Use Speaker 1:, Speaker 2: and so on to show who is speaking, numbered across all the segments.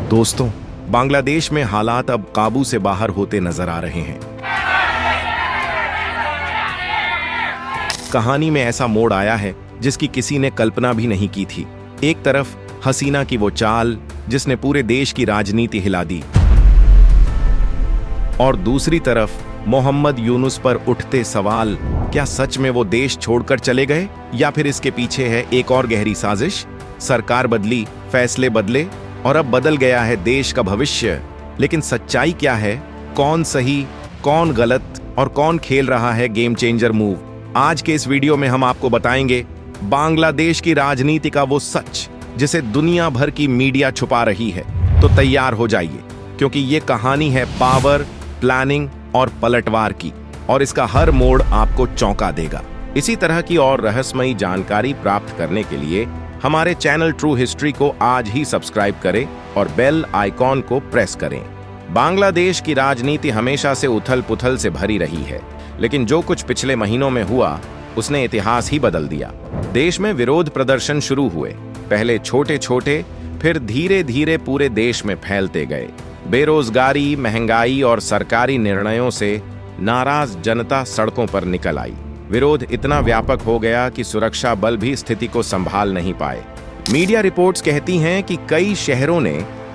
Speaker 1: दोस्तों, बांग्लादेश में हालात अब काबू से बाहर होते नजर आ रहे हैं। कहानी में ऐसा मोड़ आया है जिसकी किसी ने कल्पना भी नहीं की थी। एक तरफ हसीना की वो चाल जिसने पूरे देश की राजनीति हिला दी, और दूसरी तरफ मोहम्मद यूनुस पर उठते सवाल, क्या सच में वो देश छोड़कर चले गए या फिर इसके पीछे है एक और गहरी साजिश? सरकार बदली, फैसले बदले और अब बदल गया है देश का भविष्य। लेकिन सच्चाई क्या है? कौन सही, कौन गलत और कौन खेल रहा है गेम चेंजर मूव? आज के इस वीडियो में हम आपको बताएंगे बांग्लादेश की राजनीति का वो सच जिसे दुनिया भर की मीडिया छुपा रही है। तो तैयार हो जाइए, क्योंकि ये कहानी है पावर, प्लानिंग और पलटवार की, और इसका हर मोड़ आपको चौंका देगा। इसी तरह की और रहस्यमयी जानकारी प्राप्त करने के लिए हमारे चैनल ट्रू हिस्ट्री को आज ही सब्सक्राइब करें और बेल आइकॉन को प्रेस करें। बांग्लादेश की राजनीति हमेशा से उथल पुथल से भरी रही है, लेकिन जो कुछ पिछले महीनों में हुआ उसने इतिहास ही बदल दिया। देश में विरोध प्रदर्शन शुरू हुए, पहले छोटे छोटे, फिर धीरे धीरे पूरे देश में फैलते गए। बेरोजगारी, महंगाई और सरकारी निर्णयों से नाराज जनता सड़कों पर निकल आई। विरोध इतना व्यापक हो गया कि सुरक्षा बल भी स्थिति को संभाल नहीं पाए। मीडिया रिपोर्ट्स कहती हैं कि कई शहरों ने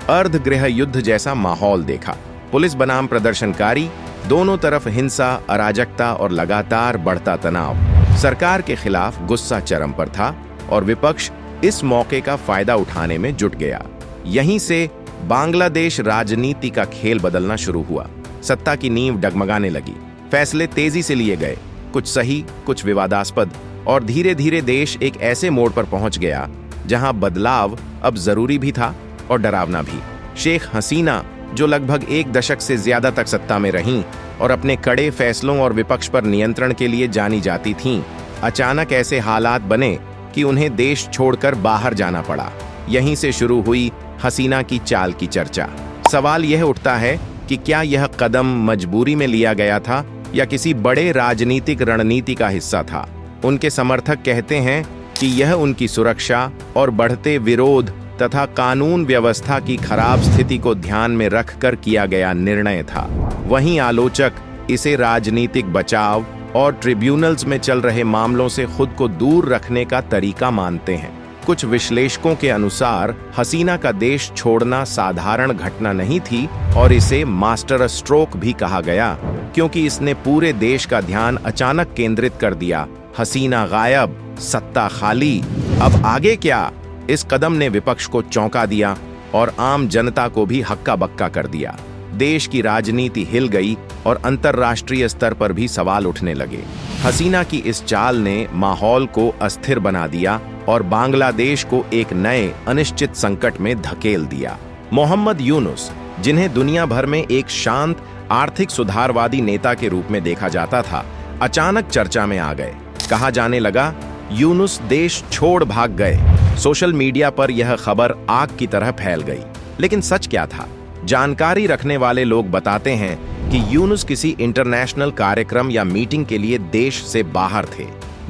Speaker 1: अर्धगृह युद्ध जैसा माहौल देखा। पुलिस बनाम प्रदर्शनकारी, दोनों तरफ हिंसा, अराजकता और लगातार बढ़ता तनाव। सरकार के खिलाफ गुस्सा चरम पर था और विपक्ष इस मौके का फायदा उठाने में जुट गया। यहीं से बांग्लादेश राजनीति का खेल बदलना शुरू हुआ। सत्ता की नींव डगमगाने लगी, फैसले तेजी से लिए गए, कुछ सही, कुछ विवादास्पद, और धीरे धीरे देश एक ऐसे मोड़ पर पहुंच गया जहां बदलाव अब जरूरी भी था और डरावना भी। शेख हसीना, जो लगभग एक दशक से ज्यादा तक सत्ता में रहीं और अपने कड़े फैसलों और विपक्ष पर नियंत्रण के लिए जानी जाती थीं, अचानक ऐसे हालात बने कि उन्हें देश छोड़कर बाहर जाना पड़ा। यहीं से शुरू हुई हसीना की चाल की चर्चा। सवाल यह उठता है कि क्या यह कदम मजबूरी में लिया गया था या किसी बड़े राजनीतिक रणनीति का हिस्सा था? उनके समर्थक कहते हैं कि यह उनकी सुरक्षा और बढ़ते विरोध तथा कानून व्यवस्था की खराब स्थिति को ध्यान में रखकर किया गया निर्णय था। वहीं आलोचक इसे राजनीतिक बचाव और ट्रिब्यूनल्स में चल रहे मामलों से खुद को दूर रखने का तरीका मानते हैं। कुछ विश्लेषकों के अनुसार हसीना का देश छोड़ना साधारण घटना नहीं थी और इसे मास्टर स्ट्रोक भी कहा गया, क्योंकि इसने पूरे देश का ध्यान अचानक केंद्रित कर दिया। हसीना गायब, सत्ता खाली, अब आगे क्या? इस कदम ने विपक्ष को चौंका दिया और आम जनता को भी हक्का बक्का कर दिया। देश की राजनीति हिल गई और अंतर्राष्ट्रीय स्तर पर भी सवाल उठने लगे। हसीना की इस चाल ने माहौल को अस्थिर बना दिया और बांग्लादेश को एक नए अनिश्चित संकट में धकेल दिया। मोहम्मद यूनुस, जिन्हें दुनिया भर में एक शांत आर्थिक सुधारवादी नेता के रूप में देखा जाता था, अचानक चर्चा में आ गए। कहा जाने लगा यूनुस देश छोड़ भाग गए। सोशल मीडिया पर यह खबर आग की तरह फैल गई। लेकिन सच क्या था? जानकारी रखने वाले लोग बताते हैं कि यूनुस किसी इंटरनेशनल कार्यक्रम या मीटिंग के लिए देश से बाहर थे।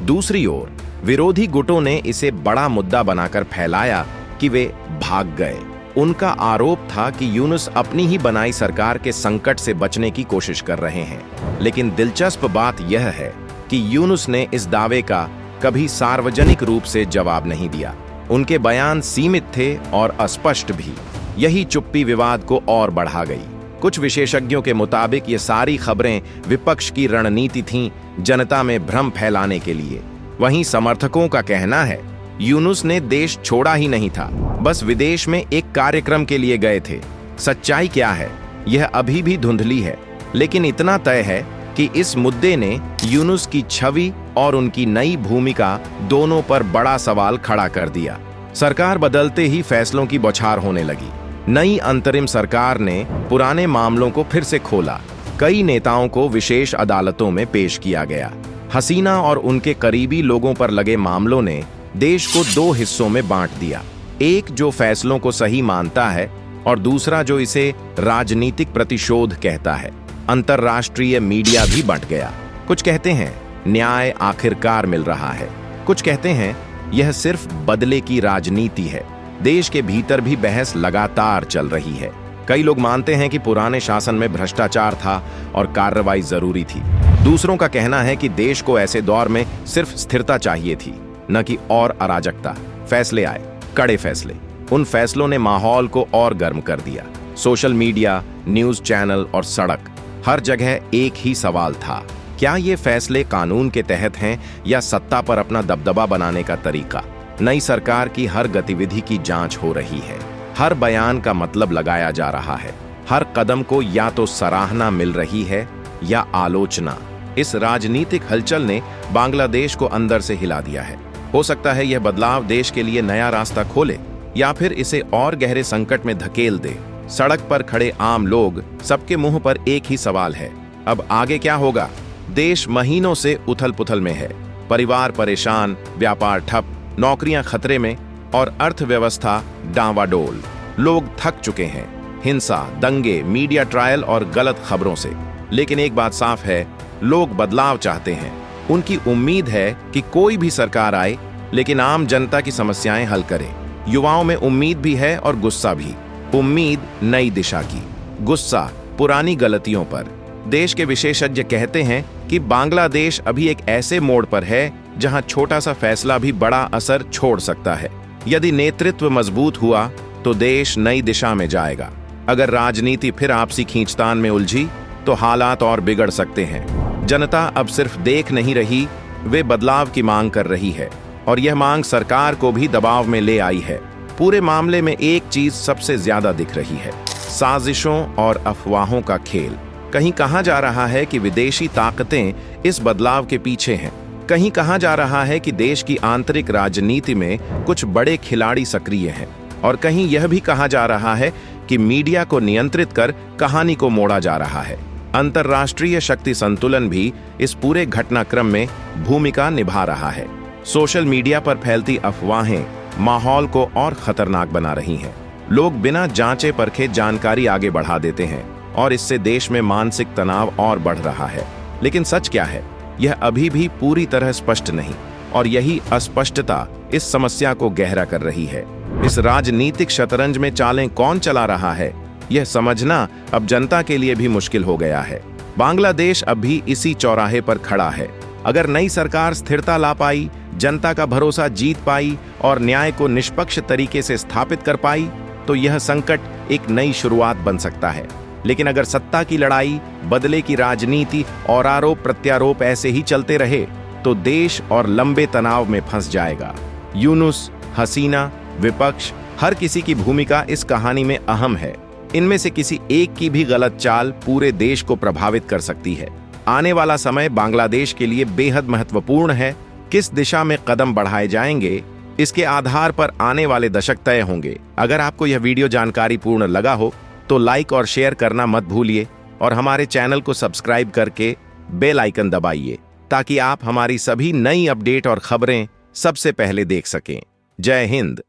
Speaker 1: दूसरी ओर विरोधी गुटों ने इसे बड़ा मुद्दा बनाकर फैलाया कि वे भाग गए। उनका आरोप था कि यूनुस अपनी ही बनाई सरकार के संकट से बचने की कोशिश कर रहे हैं। लेकिन दिलचस्प बात यह है कि यूनुस ने इस दावे का कभी सार्वजनिक रूप से जवाब नहीं दिया। उनके बयान सीमित थे और अस्पष्ट भी। यही चुप्पी विवाद को और बढ़ा गई। कुछ विशेषज्ञों के मुताबिक ये सारी खबरें विपक्ष की रणनीति थीं, जनता में भ्रम फैलाने के लिए। वहीं समर्थकों का कहना है यूनुस ने देश छोड़ा ही नहीं था, बस विदेश में एक कार्यक्रम के लिए गए थे। सच्चाई क्या है, यह अभी भी धुंधली है, लेकिन इतना तय है कि इस मुद्दे ने यूनुस की छवि और उनकी नई भूमिका दोनों पर बड़ा सवाल खड़ा कर दिया। सरकार बदलते ही फैसलों की बौछार होने लगी। नई अंतरिम सरकार ने पुराने मामलों को फिर से खोला। कई नेताओं को विशेष अदालतों में पेश किया गया। हसीना और उनके करीबी लोगों पर लगे मामलों ने देश को दो हिस्सों में बांट दिया। एक जो फैसलों को सही मानता है और दूसरा जो इसे राजनीतिक प्रतिशोध कहता है। अंतर्राष्ट्रीय मीडिया भी बंट गया। कुछ कहते हैं न्याय आखिरकार मिल रहा है, कुछ कहते हैं यह सिर्फ बदले की राजनीति है। देश के भीतर भी बहस लगातार चल रही है। कई लोग मानते हैं कि पुराने शासन में भ्रष्टाचार था और कार्रवाई जरूरी थी। दूसरों का कहना है कि देश को ऐसे दौर में सिर्फ स्थिरता चाहिए थी, न कि और अराजकता। फैसले आए, कड़े फैसले। उन फैसलों ने माहौल को और गर्म कर दिया। सोशल मीडिया, न्यूज चैनल और सड़क, हर जगह एक ही सवाल था, क्या ये फैसले कानून के तहत हैं या सत्ता पर अपना दबदबा बनाने का तरीका? नई सरकार की हर गतिविधि की जांच हो रही है, हर बयान का मतलब लगाया जा रहा है, हर कदम को या तो सराहना मिल रही है या आलोचना। इस राजनीतिक हलचल ने बांग्लादेश को अंदर से हिला दिया है। हो सकता है यह बदलाव देश के लिए नया रास्ता खोले या फिर इसे और गहरे संकट में धकेल दे। सड़क पर खड़े आम लोग, सबके मुंह पर एक ही सवाल है, अब आगे क्या होगा? देश महीनों से उथल-पुथल में है। परिवार परेशान, व्यापार ठप, नौकरियां खतरे में और अर्थव्यवस्था डांवाडोल। लोग थक चुके हैं हिंसा, दंगे, मीडिया ट्रायल और गलत खबरों से। लेकिन एक बात साफ है, लोग बदलाव चाहते हैं। उनकी उम्मीद है कि कोई भी सरकार आए लेकिन आम जनता की समस्याएं हल करे। युवाओं में उम्मीद भी है और गुस्सा भी। उम्मीद नई दिशा की, गुस्सा पुरानी गलतियों पर। देश के विशेषज्ञ कहते हैं कि बांग्लादेश अभी एक ऐसे मोड़ पर है जहां छोटा सा फैसला भी बड़ा असर छोड़ सकता है। यदि नेतृत्व मजबूत हुआ तो देश नई दिशा में जाएगा। अगर राजनीति फिर आपसी खींचतान में उलझी तो हालात और बिगड़ सकते हैं। जनता अब सिर्फ देख नहीं रही, वे बदलाव की मांग कर रही है और यह मांग सरकार को भी दबाव में ले आई है। पूरे मामले में एक चीज सबसे ज्यादा दिख रही है, साजिशों और अफवाहों का खेल। कहीं कहा जा रहा है कि विदेशी ताकतें इस बदलाव के पीछे हैं। कहीं कहा जा रहा है कि देश की आंतरिक राजनीति में कुछ बड़े खिलाड़ी सक्रिय हैं और कहीं यह भी कहा जा रहा है कि मीडिया को नियंत्रित कर कहानी को मोड़ा जा रहा है। अंतर्राष्ट्रीय शक्ति संतुलन भी इस पूरे घटनाक्रम में भूमिका निभा रहा है। सोशल मीडिया पर फैलती अफवाहें माहौल को और खतरनाक बना रही हैं। लोग बिना जांचे परखे जानकारी आगे बढ़ा देते हैं और इससे देश में मानसिक तनाव और बढ़ रहा है। लेकिन सच क्या है, यह अभी भी पूरी तरह स्पष्ट नहीं और यही अस्पष्टता इस समस्या को गहरा कर रही है। इस राजनीतिक शतरंज में चालें कौन चला रहा है, यह समझना अब जनता के लिए भी मुश्किल हो गया है। बांग्लादेश अब भी इसी चौराहे पर खड़ा है। अगर नई सरकार स्थिरता ला पाई, जनता का भरोसा जीत पाई और न्याय को निष्पक्ष तरीके से स्थापित कर पाई तो यह संकट एक नई शुरुआत बन सकता है। लेकिन अगर सत्ता की लड़ाई, बदले की राजनीति और आरोप प्रत्यारोप ऐसे ही चलते रहे तो देश और लंबे तनाव में फंस जाएगा। यूनुस, हसीना, विपक्ष, हर किसी की भूमिका इस कहानी में अहम है। इनमें से किसी एक की भी गलत चाल पूरे देश को प्रभावित कर सकती है। आने वाला समय बांग्लादेश के लिए बेहद महत्वपूर्ण है। किस दिशा में कदम बढ़ाए जाएंगे, इसके आधार पर आने वाले दशक तय होंगे। अगर आपको यह वीडियो जानकारी पूर्ण लगा हो तो लाइक और शेयर करना मत भूलिए और हमारे चैनल को सब्सक्राइब करके बेल आइकन दबाइए ताकि आप हमारी सभी नई अपडेट और खबरें सबसे पहले देख सकें। जय हिंद।